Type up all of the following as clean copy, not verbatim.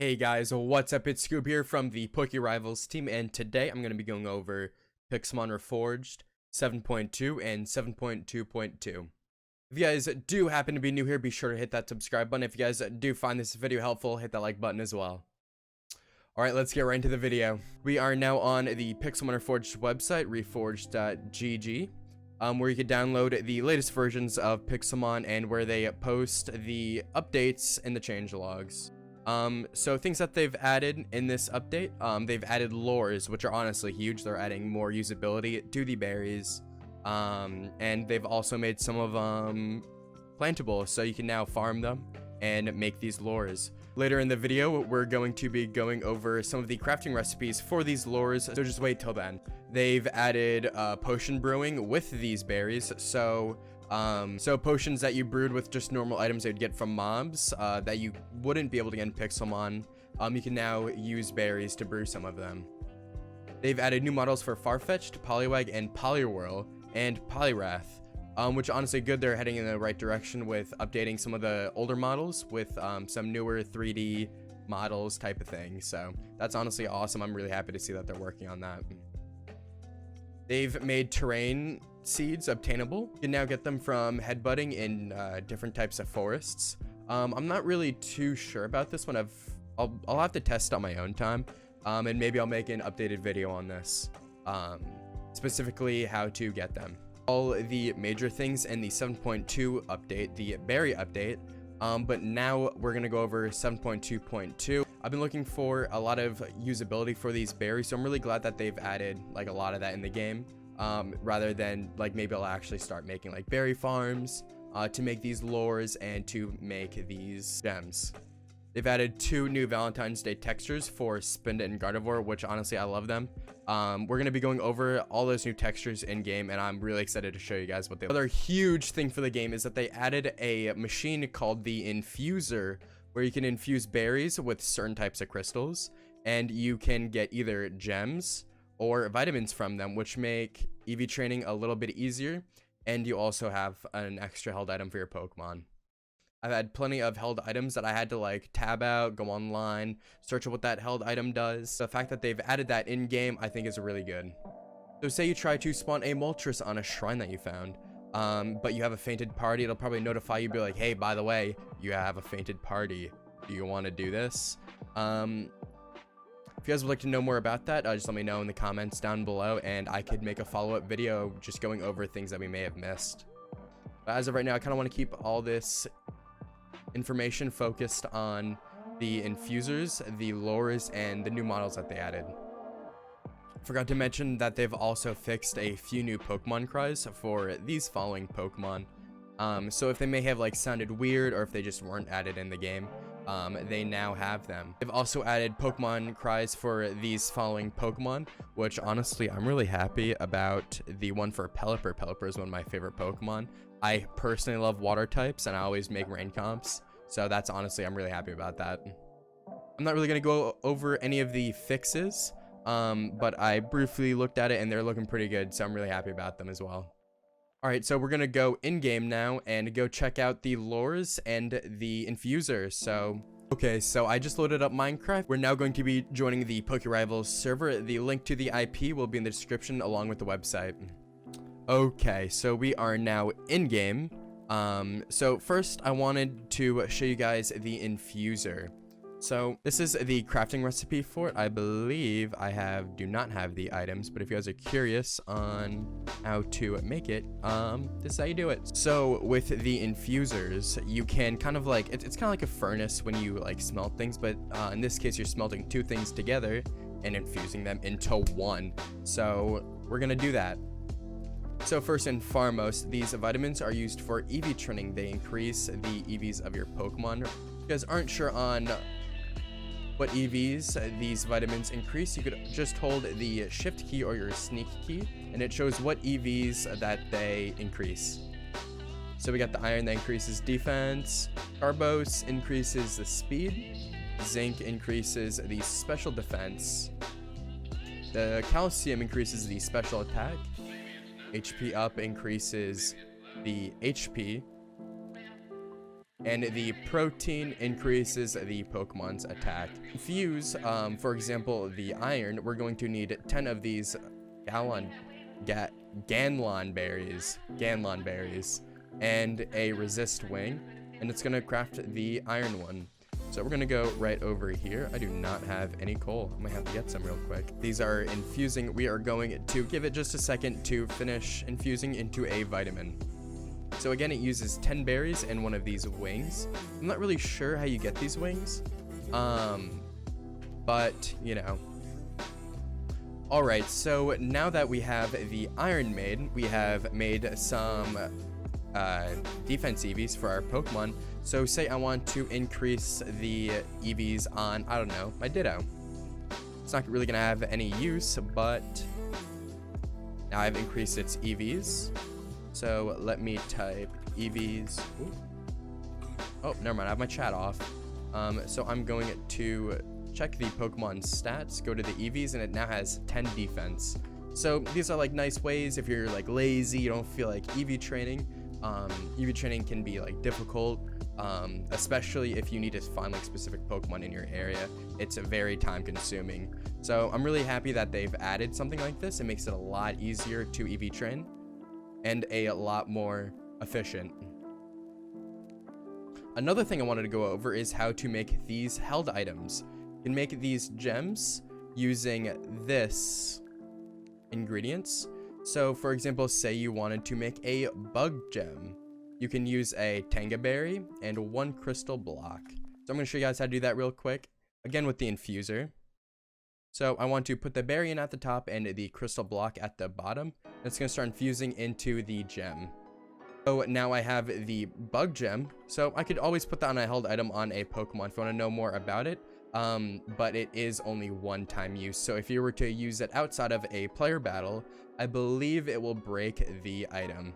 Hey guys, what's up? It's Scoob here from the Rivals team, and today I'm going to be going over Pixelmon Reforged 7.2 and 7.2.2. If you guys do happen to be new here, be sure to hit that subscribe button. If you guys do find this video helpful, hit that like button as well. Alright, let's get right into the video. We are now on the Pixelmon Reforged website, reforged.gg, where you can download the latest versions of Pixelmon and where they post the updates and the changelogs. So things that they've added in this update, they've added lures, which are honestly huge. They're adding more usability to the berries, and they've also made some of them plantable, so you can now farm them and make these lures. Later in the video, we're going to be going over some of the crafting recipes for these lures, so just wait till then. They've added potion brewing with these berries, so potions that you brewed with just normal items that you'd get from mobs that you wouldn't be able to get in Pixelmon, you can now use berries to brew some of them. They've added new models for Farfetch'd, Poliwag, and Poliwhirl, and Poliwrath, which honestly good. They're heading in the right direction with updating some of the older models with some newer 3D models type of thing. So that's honestly awesome. I'm really happy to see that they're working on that. They've made terrain seeds obtainable. You can now get them from headbutting in different types of forests. I'm not really too sure about this one. I'll have to test on my own time, and maybe I'll make an updated video on this, specifically how to get them. All the major things in the 7.2 update, the berry update, but now we're gonna go over 7.2.2. I've been looking for a lot of usability for these berries, so I'm really glad that they've added like a lot of that in the game, rather than like maybe I'll actually start making like berry farms to make these lures and to make these gems. They've added 2 new Valentine's Day textures for Spinda and Gardevoir, which honestly I love them. We're going to be going over all those new textures in game, and I'm really excited to show you guys what they. Another huge thing for the game is that they added a machine called the Infuser, where you can infuse berries with certain types of crystals, and you can get either gems or vitamins from them, which make EV training a little bit easier, and you also have an extra held item for your Pokemon. I've had plenty of held items that I had to like tab out, go online, search what that held item does. The fact that they've added that in game, I think is really good. So say you try to spawn a Moltres on a shrine that you found, but you have a fainted party, it'll probably notify you, be like, hey, by the way, you have a fainted party. Do you want to do this? If you guys would like to know more about that, just let me know in the comments down below, and I could make a follow-up video just going over things that we may have missed. But as of right now, I kind of want to keep all this information focused on the infusers, the lures, and the new models that they added. Forgot to mention that they've also fixed a few new Pokemon cries for these following Pokemon. So if they may have like sounded weird, or if they just weren't added in the game, they now have them. They've also added Pokemon cries for these following Pokemon, which honestly I'm really happy about. The one for Pelipper. Pelipper is one of my favorite Pokemon. I personally love water types, and I always make rain comps, so that's honestly, I'm really happy about that. I'm not really going to go over any of the fixes, but I briefly looked at it and they're looking pretty good, so I'm really happy about them as well. Alright, so we're going to go in-game now and go check out the lures and the infusers. Okay, so I just loaded up Minecraft. We're now going to be joining the Rivals server. The link to the IP will be in the description along with the website. Okay, so we are now in-game. So first I wanted to show you guys the Infuser. So this is the crafting recipe for it. I believe I do not have the items, but if you guys are curious on how to make it, this is how you do it. So with the infusers, you can kind of like, it's kind of like a furnace when you like smelt things, but in this case, you're smelting 2 things together and infusing them into one. So we're gonna do that. So first and foremost, these vitamins are used for EV training. They increase the EVs of your Pokemon. If you guys aren't sure on what EVs these vitamins increase, you could just hold the shift key or your sneak key, and it shows what EVs that they increase. So we got the iron that increases defense, Carbos increases the speed, zinc increases the special defense, the calcium increases the special attack, HP up increases the HP, and the protein increases the Pokemon's attack. Infuse, for example, the iron, we're going to need 10 of these Ganlon berries, and a resist wing, and it's gonna craft the iron one. So we're gonna go right over here. I do not have any coal. I might have to get some real quick. These are infusing. We are going to give it just a second to finish infusing into a vitamin. So again, it uses 10 berries and one of these wings. I'm not really sure how you get these wings, but you know. All right, so now that we have the iron made, we have made some defense EVs for our Pokemon. So say I want to increase the EVs on, I don't know, my Ditto. It's not really gonna have any use, but now I've increased its EVs. So let me type EVs. Ooh. Oh, never mind, I have my chat off. So I'm going to check the Pokemon stats, go to the EVs, and it now has 10 defense. So these are like nice ways if you're like lazy, you don't feel like EV training. EV training can be like difficult, especially if you need to find like specific Pokemon in your area. It's very time consuming. So I'm really happy that they've added something like this. It makes it a lot easier to EV train and a lot more efficient. Another thing I wanted to go over is how to make these held items. You can make these gems using this ingredients. So for example, say you wanted to make a bug gem. You can use a Tanga berry and 1 crystal block. So I'm going to show you guys how to do that real quick. Again with the infuser. So I want to put the berry in at the top and the crystal block at the bottom. It's going to start infusing into the gem. So now I have the bug gem. So I could always put that on a held item on a Pokemon if you want to know more about it. But it is only one-time use. So if you were to use it outside of a player battle, I believe it will break the item.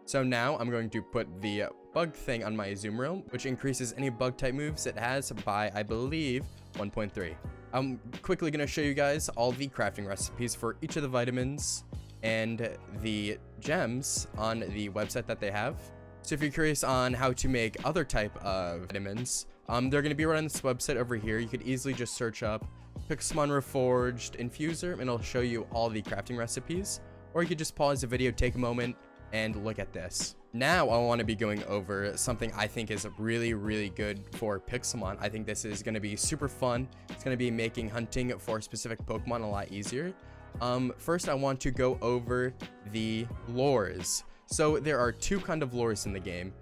So now I'm going to put the bug thing on my Azumarill, which increases any bug type moves it has by, I believe, 1.3. I'm quickly going to show you guys all the crafting recipes for each of the vitamins and the gems on the website that they have. So if you're curious on how to make other type of vitamins, they're going to be right on this website over here. You could easily just search up Pixelmon Reforged Infuser and it'll show you all the crafting recipes. Or you could just pause the video, take a moment, and look at this. Now I want to be going over something I think is really, really good for Pixelmon. I think this is going to be super fun. It's going to be making hunting for specific Pokemon a lot easier. First, I want to go over the lores. So there are two kind of lores in the game.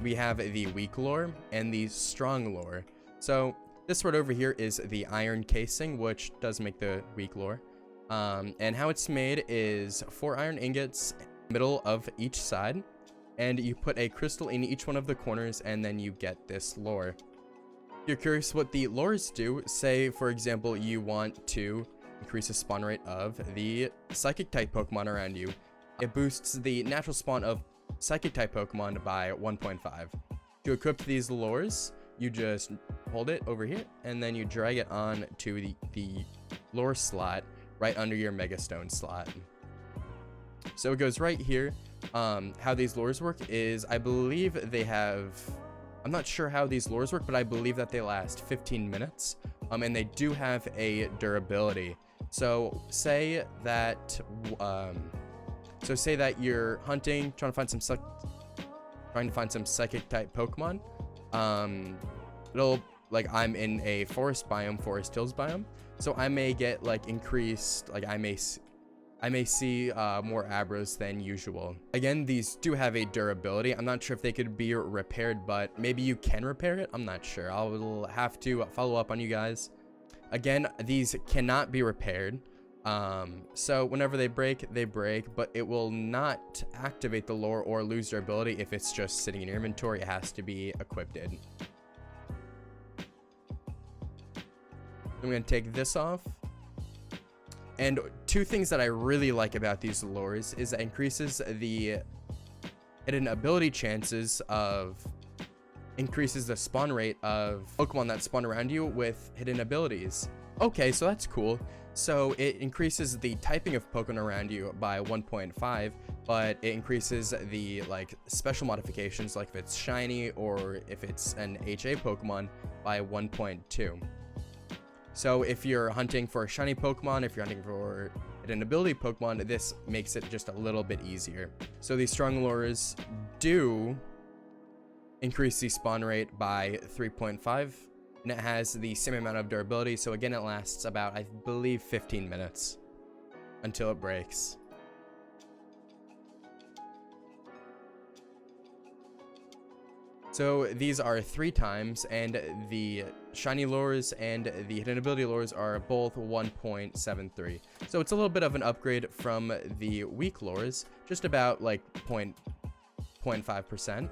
We have the weak lore and the strong lore. So this word over here is the iron casing, which does make the weak lore. And how it's made is 4 iron ingots middle of each side, and you put a crystal in each one of the corners, and then you get this lore. If you're curious what the lores do, say for example you want to increase the spawn rate of the psychic type Pokemon around you. It boosts the natural spawn of psychic type Pokemon by 1.5. To equip these lores, you just hold it over here and then you drag it on to the lore slot right under your Mega Stone slot. So it goes right here. How these lures work is, I believe they have, I'm not sure how these lures work, but I believe that they last 15 minutes. And they do have a durability. So say that you're hunting, trying to find some psychic type Pokemon. It'll, like, I'm in a forest hills biome, so I may get like increased, like I may see more Abros than usual. Again, these do have a durability. I'm not sure if they could be repaired, but maybe you can repair it. I'm not sure. I'll have to follow up on you guys. Again, these cannot be repaired. So whenever they break, but it will not activate the lore or lose durability if it's just sitting in your inventory. It has to be equipped. I'm going to take this off. And two things that I really like about these lures is that it increases the hidden ability chances of increases the spawn rate of Pokemon that spawn around you with hidden abilities. Okay, so that's cool. So it increases the typing of Pokemon around you by 1.5, but it increases the like special modifications, like if it's shiny or if it's an HA Pokemon, by 1.2. So if you're hunting for a shiny Pokemon, if you're hunting for an ability Pokemon, this makes it just a little bit easier. So these strong lures do increase the spawn rate by 3.5, and it has the same amount of durability. So again, it lasts about, I believe, 15 minutes until it breaks. So these are 3 times, and the shiny lures and the hidden ability lures are both 1.73. So it's a little bit of an upgrade from the weak lures, just about like 0.5%.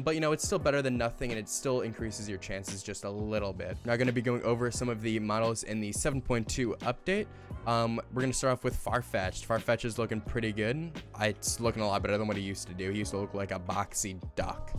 But you know, it's still better than nothing, and it still increases your chances just a little bit. Now, I'm going to be going over some of the models in the 7.2 update. We're going to start off with Farfetch'd. Farfetch'd is looking pretty good. It's looking a lot better than what he used to do. He used to look like a boxy duck.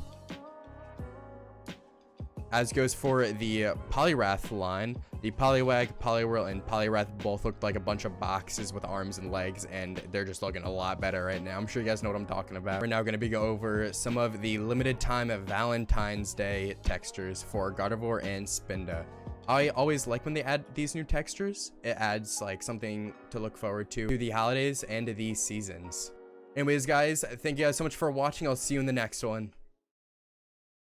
As goes for the Poliwrath line, the Poliwag, Poliwhirl, and Poliwrath both looked like a bunch of boxes with arms and legs, and they're just looking a lot better right now. I'm sure you guys know what I'm talking about. We're now going to be going over some of the limited time Valentine's Day textures for Gardevoir and Spinda. I always like when they add these new textures. It adds like something to look forward to the holidays and the seasons. Anyways, guys, thank you guys so much for watching. I'll see you in the next one.